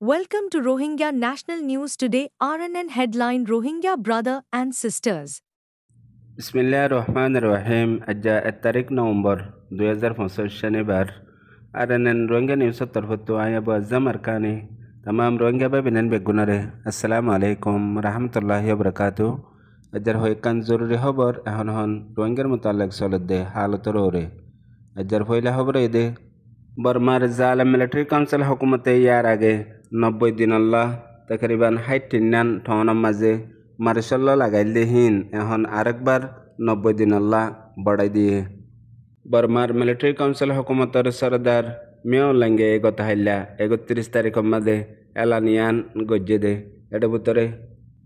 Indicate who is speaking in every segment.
Speaker 1: Welcome to Rohingya National News Today. RNN headline: Rohingya brother and sisters.
Speaker 2: बिस्मिल्लाहिर्रहमानिर्रहीम अज्जा तारीख नवंबर 2025 शनिवार आरएनएन रोहिंग्या न्यूज़ तरफतु आया बज़म अरकानी तमाम रोहिंग्या बिनन बेगुनरे अस्सलाम वालेकुम रहमतुल्लाहि व बरकातुहू अज्जर होयकान जरूरी खबर एहन हन रोहिंग्यार मुताल्लिक सलदे हालत रोरे अज्जर फैला खबर इदे बर्मार जालिम मिलिट्री काउंसिल हुकूमत यार आगे 90 दिन अल्लाह तकरीबन 60 ठोना माजे मार्शल लागाइल हिन এখন আরেকবার 90 দিন আল্লাহ বাড়াই দিয়ে বর্মার মিলিটারি কাউন্সিল হুকুমতের সরদার মেয় লেঙ্গে এগত হাইলা 31 তারিখ মাদে এলানিয়ান গজ্জে দে এটা ভিতরে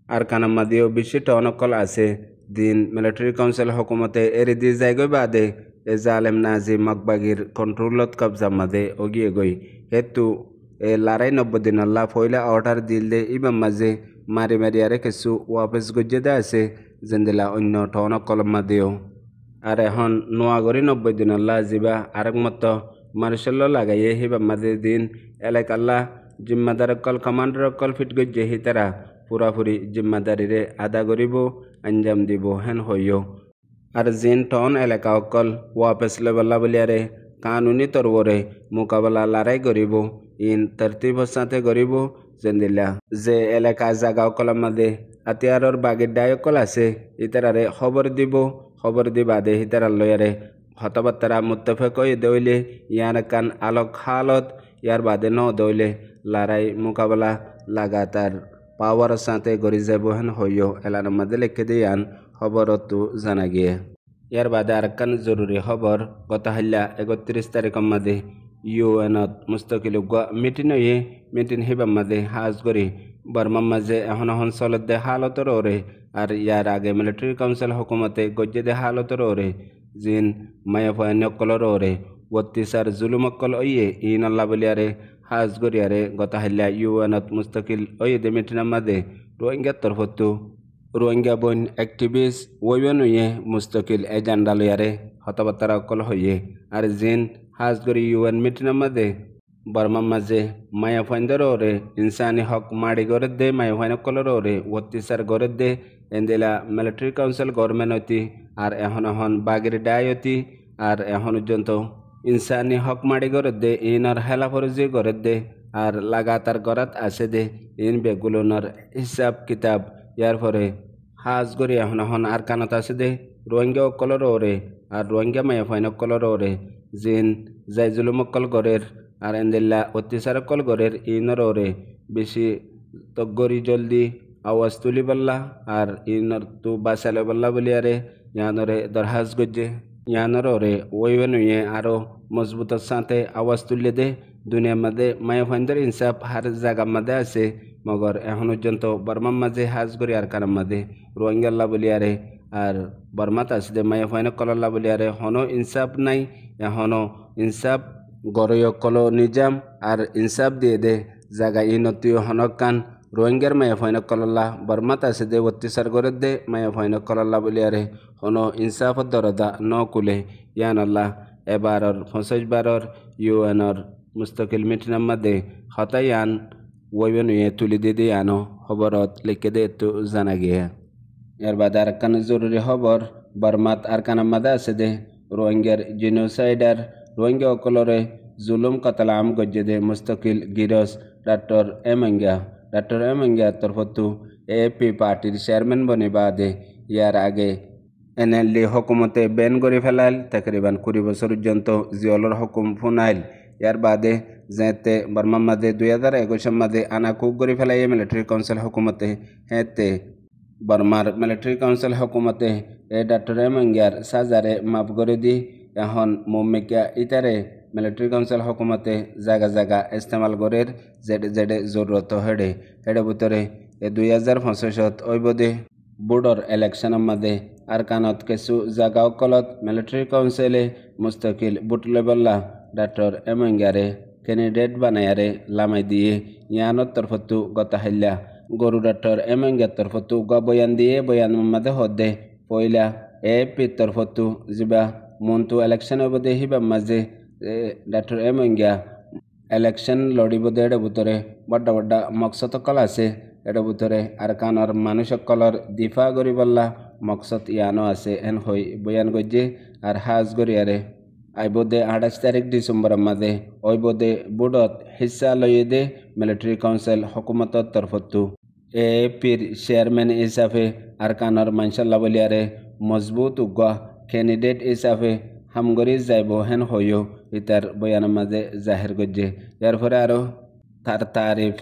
Speaker 2: আর কানাম মাদিও বেশি টনকল আছে দিন মিলিটারি কাউন্সিল হুকুমতে এরি দি যাইগৈ বাদে এ জালেম নাজি মকবাগির কন্ট্রোলত কবজা মাদে ওগিয়ে গই হেতু এ লড়াই 90 দিন আল্লাহ ফয়লা অর্ডার দিলে ইবাম মাঝে মারি মারি আরে কিছু ওয়াপস গজ্জেদা আছে জেন্দেলা অন্য টন কলমা দিও আর এখন নোয়াগরি 90 দিন আল্লাহ জিবা আরেক মতো মার্শাল লাগাইয়ে হিবা মাঝে দিন এলাক আল্লাহ জিম্মাদার কল কমান্ডার কল ফিট গজ্জে হি তারা পুরাপুরি জিম্মাদারিরে আদা করিব আঞ্জাম দিব হেন হইও আর জিন টন এলাকা অকল ওয়াপস লেবল্লা বলিয়ারে কানুনি তরবরে মোকাবেলা লড়াই করিব ইন তরতিবর সাথে করিব জেন্দিলা যে এলাকা জাগা অকলের মাঝে হাতিয়ারর বাগের ডায়কল আছে ইতারারে খবর দিবাদে ইতারার লয়ারে হতবাত্তারা মুত্তফেক হয়ে দইলে ইয়ার কান আলোক হালত ইয়ার বাদে ন দইলে লড়াই মোকাবেলা লাগাতার পাওয়ার সাথে গড়ি যাব হেন হইও এলার মাঝে লিখে দিয়ান খবরতো জানা গিয়ে ইয়ার বাদে আরেকখান জরুরি খবর গত হাল্লা 31 তারিখের মাঝে ইউএনত মুস্তকিল মিটিন হিবার মাঝে হাজ করি বর্মার মাঝে এখন চলতে হালতর ওরে আর ইয়ার আগে মিলিটারি কাউন্সিল হুকুমতে গজ্জেদে হালতর ওরে জিন মায়া ফয়ানকলর ওরে অত্যাচার জুলুমকল ওইয়ে ইন আল্লাহ বলিয়ারে হাজ করিয়ারে গত হাল্লা ইউএনত মুস্তকিল ওইদে মিটিনের মাঝে রোহিঙ্গার তরফতু রোহিঙ্গা বন অ্যাক্টিভিস্ট ওইবেন হইয়ে মুস্তকিল এজেন্ডা লইয়ারে হতবাত্তারা অকল হইয়ে আর জিন হাজ করি ইউএন মিটিনের মাঝে বর্মার মাঝে মায়া ফাইন্দর ওরে ইনসানি হক মাড়ি গড়ে দে মায়া ফাইন কলর ওরে অত্যাচার গড়ে দে এন্দিলা মিলিটারি কাউন্সিল গভর্নমেন্ট হতি আর এখন বাগের ডাই হতি আর এখন পর্যন্ত ইনসানি হক মাড়ি গড়ে দে ইনর হেলা ফরজি গড়ে দে আর লাগাতার গড়াত আছে দে ইন বেগুলোনর হিসাব কিতাব ইয়ার পরে হাজ করি এখন আর কানত আছে দে রোহিঙ্গা অকলর ওরে আর রোহিঙ্গা মায়া ফাইন কলর ওরে জিন যাই জুলুমকল গড়ের আর এন্দিল্লা অত্যাচার কল গড়ের ইনর ওরে বেশি তগরি জলদি আওয়াজ তুলি বললা আর ইনর তু বাসালে বললা বলিয়ারে ইয়ানরে দরহাজ গজ্জে ইয়ানর ওরে ওইবেন হইয়ে আরো মজবুতের সাথে আওয়াজ তুললে দে দুনিয়ার মাঝে মায়া ফাইন্দার ইনসাফ হার জায়গার মাঝে আছে মগর এখন পর্যন্ত বর্মার মাঝে হাজ করি আর কারার মাঝে রোহিঙ্গাল্লা বলিয়ারে আর বর্মাত আছে দে মায়া ফাইন কলাল্লা বলিয়ারে হনো ইনসাফ নাই এখনো ইনসাফ গরয় কলো নিজাম আর ইনসাফ দিয়ে দে জায়গা ইনতিও হনকান রোহিঙ্গার মায়া ফাইন কলাল্লা বর্মাত আছে দে অত্যাচার করে দে মায়া ফাইন কলাল্লা বলিয়ারে হনো ইনসাফ দরদা ন কুলে ইয়ান আল্লাহ এবারর 25 বারর ইউএনর মুস্তকিল মিটিনের মাঝে হতায়ান ওইবেন তুলি দিয়ে দিয়ে আনো খবরত লিখে দে তো জানা গিয়ে এর বাদে আর কান জরুরি খবর বর্মাত আর কানার মাঝে আছে দে রোহিঙ্গার জিনোসাইডার রোহিঙ্গা অকলরে জুলুম কতল আম গজ্জে দে মুস্তকিল গিরস ডক্টর এমঙ্গিয়া তরফতু এপি পার্টির চেয়ারম্যান বনে বাদে ইয়ার আগে এনএলডি হুকুমতে ব্যান করে ফেলাইল তকরিবান 20 বছর পর্যন্ত জিওলর হুকুম ফুনাইল ইয়ার বাদে যেতে বর্মার মাঝে 2021 মাঝে আনা কুক করে ফেলাই মিলিটারি কাউন্সিল হুকুমতে হেতে বর্মার মিলিটারি কাউন্সিল হুকুমতে এ ডক্টর এমঙ্গিয়ার সাজারে মাফ করে দি এখন মুম্মিকা ইতারে মিলিটারি কাউন্সিল হুকুমতে জায়গা ইস্তেমাল করের যেডে জরুরত হেডে ভিতরে এ 2025 ওইবদে বোর্ডর ইলেকশনের মাঝে আর কানত কিছু জায়গা অকলত মিলিটারি কাউন্সিলে মুস্তকিল বুট লেবল্লা ডক্টর এমঙ্গিয়ারে ক্যান্ডিডেট বানায়ারে লামাই দিয়ে ইয়ানোর তরফতু গত হাল্লা গরু ডক্টর এমঙ্গিয়ার তরফতু বয়ান দিয়ে বয়ান মাঝে হদে পয়লা এপি তরফতু জিবা মন্তু ইলেকশন অবধি হিবা মাঝে ডক্টর এমঙ্গিয়া ইলেকশন লড়িব দে এর ভিতরে বড় বড় মকসদ কল আছে এর ভিতরে আরকানর মানুষ কলর দিফা করিবল্লা মকসদ ইয়ানো আছে এন হই বয়ান গজ্জে আর হাজ গরিয়ারে আইবদে 28 তারিখ ডিসেম্বরের মাঝে ওইবদে বুডত হিস্সা লইয়ে দে মিলিটারি কাউন্সিল হকুমতর তরফতু এপির চেয়ারম্যান হিসাবে আরকানর মানসাল্লা বলিয়ারে মজবুত উগ্র ক্যান্ডিডেট হিসাবে হামগরি যাইব হেন হইও ইতার বয়ানের মাঝে জাহির গজ্জে ইয়ার পরে আরো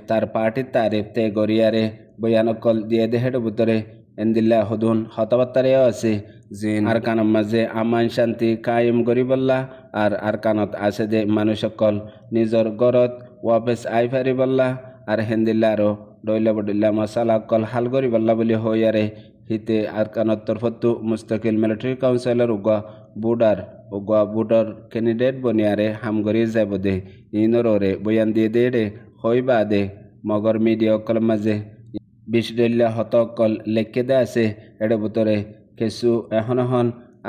Speaker 2: তার পার্টির তারিফ তে গরিয়ারে বয়ান কল দিয়ে দেহের ভিতরে এন্দিল্লা হদুন হতাবাত্তারেও আছে জিন আরকানের মাঝে আমান শান্তি কায়েম গরিবল্লা আর আরকানত আছে যে মানুষ সকল নিজর গরত ওয়াপেস আই ফারিবল্লা আর হেন্দিল্লা আরো ডইলা বডিল্লা মশালা কল হাল গরিবল্লা বলি হইয়ারে হিতে আরকানত তরফতু মুস্তাকিল মিলিটারি কাউন্সিলর বুডার ক্যান্ডিডেট বনিয়ারে হামগরি যাব দে ইনরে বয়ান দিয়ে দে রে হইবা দে মগর মিডিয়া কল মাঝে বিশডল্লা হতকল লেখে দে আছে এর ভিতরে কিছু এখন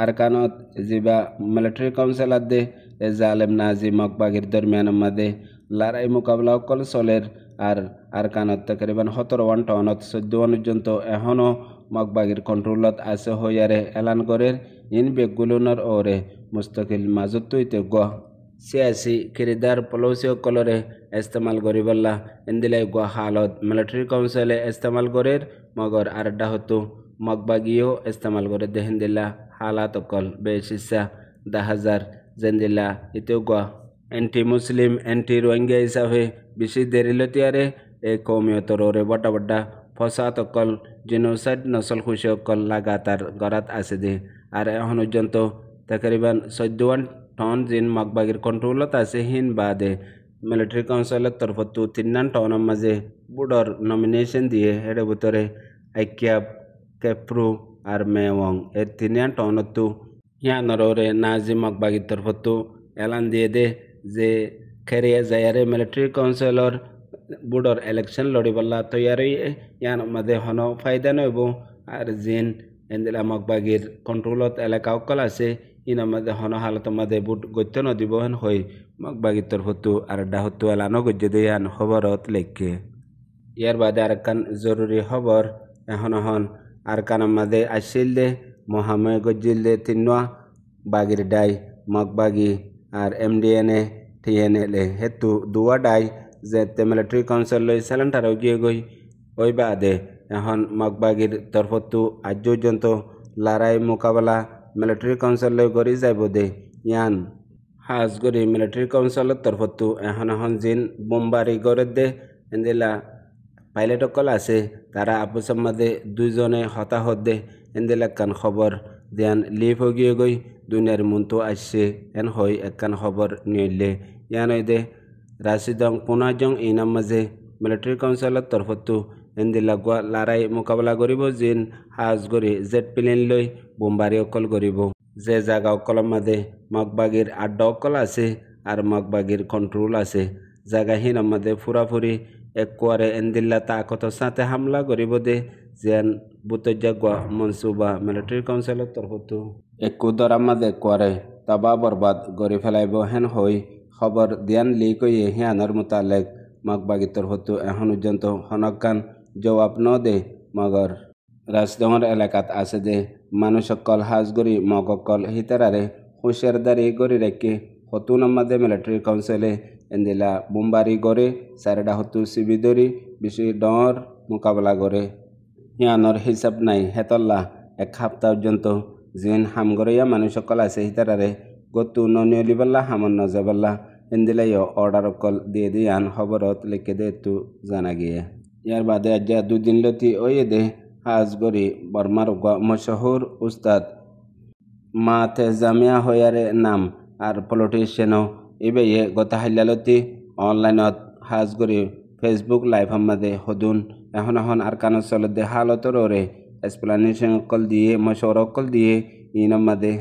Speaker 2: আরকানত যা মিলিটারি কাউন্সিলার দে এ জালেম নাজি মকবাগির দরমিয়ান মাদে লড়াই মোকাবিলা কল চলের আর আরকানত তকরিবান 17 টনত 14 পর্যন্ত এখনও মকবাগির কন্ট্রোলত আছে হইয়ারে এলান করে ইন বেগুলোনার ওরে মুস্তাকিল মাজত তুইতে গ সিয়াসি কিরদার পলৌসি কলরে ইস্তেমাল করিবল্লা ইন্দিলাই গ হালত মিলিটারি কাউন্সিলে ইস্তেমাল করের মগর আরডা হতো মকবাগিও ইস্তেমাল করে দেহিন্দিল্লা হালাত অকল বেশিসা 10,000 জেন্দিল্লা ইতেও গ এন্টি মুসলিম এন্টি রোহিঙ্গা হিসাবে বেশি দেরিলতিয়ারে এই কৌমিয়তর ওরে বড় বড় ফসাদ অকল জিনোসাইড নসল খুশি অকল লাগাতার গরাত আছে দে আর এখন পর্যন্ত তকরিবান 14 টন জিন মকবাগির কন্ট্রোলত আছে হিন বাদে মিলিটারি কাউন্সিলের তরফতু 3 টনের মাঝে বুডর নমিনেশন দিয়ে এর ভিতরে আইক্যাব কেপ্রু আর মেওয়ং এই 3 টনতু ইয়ানরে নাজি মকবাগির তরফতু এলান দিয়ে দে যে খেরিয়া যায়ারে মিলিটারি কাউন্সিলর বুডর ইলেকশন লড়িবল্লা তৈয়ারি ইয়ান মাঝে হন ফায়দা নইব আর জিন এন্দিলা মকবাগির কন্ট্রোলত এলাকা অকল আছে ইনার মাঝে হন হালত মাঝে বুট গত্য নদিব হেন হই মকবাগির তরফতু আর ডাহতু এলানো গজ্জে দিয়ান খবরত লেখে ইয়ার বাদে আরকান জরুরি খবর এখন আরকানের মাঝে আসিল দে মহাময় গজ্জিল দে তিনোয়া বাগির ডাই মকবাগি আর MDNA TNLA হেতু দুয়া ডাই যে মিলিটারি কাউন্সিল লই সেলেন্টার গিয়ে গই ওই বাদে এখন মকবাগির তরফতু আজ পর্যন্ত লড়াই মোকাবেলা মিলিটারি কাউন্সিল লই গড়ি যাইব দে ইয়ান হাজ গড়ি মিলিটারি কাউন্সিলের তরফতু এখন জিন বোমবারি গড়ে দে এন্দিলা পাইলট অকল আছে তারা আপসের মাঝে 2 জনে হতাহত দে এন্দিলা কান খবর দিয়ান লিভ গিয়ে গই দুনিয়ার মন্তু আসছে এন হই একখান খবর নিলে ইয়ান দে রাশিদং পুনাজং ইনাম মাঝে মিলিটারি কাউন্সিলের তরফতু এন্দিলা গুয়া লড়াই মোকাবিলা করিব জিন হাজ গড়ি জেট প্লেন লই বোমবারি অকল করিব যে জায়গা অকলের মাঝে মকবাগির আড্ডা অকল আছে আর মকবাগির কন্ট্রোল আছে জায়গাহীন মাঝে ফুরাফুরি একবারে এন্দিল্লা তাকতর সাথে হামলা করিব দে যেন বুতজাগুয়া মনসুবা মিলিটারি কাউন্সিলের তরফতু একু দরার মাঝে একবারে তাবা বরবাদ গড়ি ফেলাইব হেন হই খবর দিয়ান লিকইয়ে হিয়ানোর মোতালেক মকবাগির তরফতু এখন পর্যন্ত হনকান জবাব ন দে মগর রাজডঙর এলাকাত আছে দে মানুষ সকল হাজগরি মগকল হিতারারে হুঁশিয়ারদারি গড়ি রেখে হতুন মাঝে মিলিটারি কাউন্সিলে এন্দিলা বোমবারি গড়ে সারেডা হতু সিবিদরি বেশি ডর মোকাবেলা করে হিয়ানোর হিসাব নাই হেতল্লা 1 সপ্তাহ পর্যন্ত জিন হামগরিয়া মানুষ সকল আছে হিতারারে গতু ননিয়লিবাল্লা হামন নজাবাল্লা এন্দিলাই অর্ডার অকল দিয়ে দিয়ান খবরত লিখে দে তু জানা গিয়ে ইয়ার বাদে আজ 2 দিন লতি ওয়ে দে হাজগরি বর্মার মশহুর উস্তাদ মাতে জামিয়া হয়ারে নাম আর পলিটিশিয়ানও এবে গত হাইলালতি অনলাইনত হাজগরি ফেসবুক লাইভ মাঝে হদুন এখন আরকানত চলত দে হালতর ওরে এক্সপ্লেনেশন অকল দিয়ে মশওয়ারা অকল দিয়ে ইনার মাঝে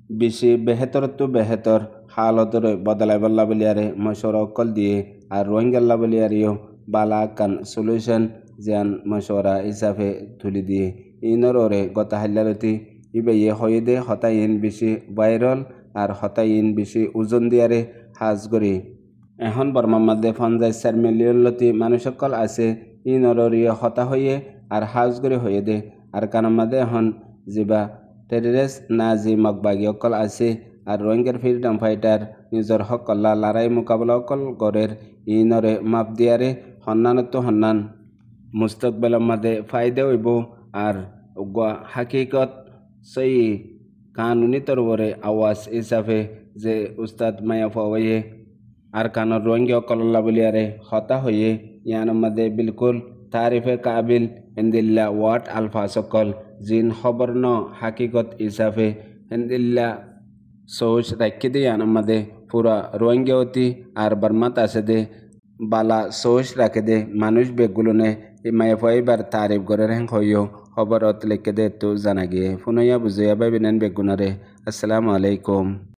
Speaker 2: বেশি বেহেতর হালতর বদলাই বল্লা বলিয়ারে মশওয়ারা অকল দিয়ে আর রোহিঙ্গাল্লা বলিয়ারিও বালা কান সলিউশন যেন মশওয়ারা হিসাবে তুলি দিয়ে ইনর ওরে গত হাইলালতি ইবে হয়ে দে হতাইন বেশি ভাইরাল আর হতাইন বেশি ওজন দিয়ারে হাজগরি এখন বর্মার মধ্যে 50 মিলিয়ন লতি মানুষ সকল আছে ই নররিয় হতা হয়ে আর হাউসগুড়ি হয়ে দে আর কানার মধ্যে এখন যিবা টেররিস্ট নাজি মগবাগী অকল আছে আর রোহিঙ্গার ফ্রিডম ফাইটার নিজের হকল্লা লড়াই মোকাবিলা অকল গড়ের ই নরে মাপ দিয়ারে হন্নানত হন্নান মুস্তকবেলের মধ্যে ফায়দা হইব আর হাকিকত সেই কানুনি তরবরে আওয়াজ হিসাবে যে উস্তাদ মায়া ফাওয়াইয়ে আর কানর রোহিঙ্গা অকল্লা বলিয়ারে হতা হয়ে ইয়ানোর মধ্যে বিলকুল তারিফে কাবিল হিন্দিল্লা ওয়াট আলফা সকল জিন খবর ন হাকিকত হিসাবে হিন্দিল্লা সোচ রাখি দে ইয়ানোর মধ্যে পুরা রোহিঙ্গা অতি আর বর্মাত আছে দে বালা সোচ রাখে দে মানুষ বেগুলোনে মায়া ফাইবার তারিফ করে রেং হইও খবরত লিখে দে তো জানা গিয়ে ফুনইয়া বুঝইয়া ভাই বিনান বেগুনারে। আসসালামু আলাইকুম।